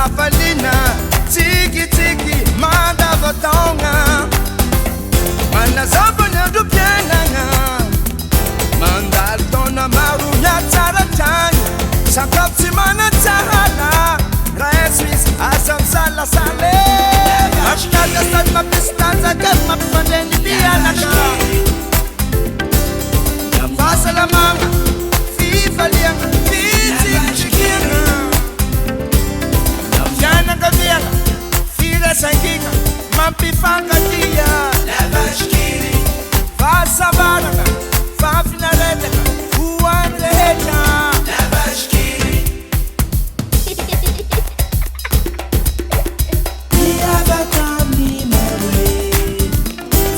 Afalina, tiki tiki, manda votonga. Mana zabanya du pienanga. Mandal dona maru ya taratanya. Sakapsi mana tahala. Raeswis asam sala sale. Ashkata sat ma pistanza kat ma pandeni dianaga. Pasa la manga, FIFA liang, fiti chiquina. Yana gaviana, fila sanguina, mampi fanga dia. La vache qui rit, va savanaga, va finaleta, uan reheta. La vache qui rit. Dia batam ni mare,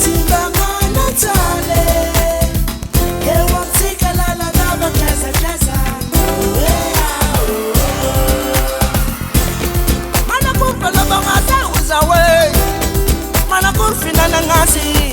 timba mana tale. Mana kun finana ngasi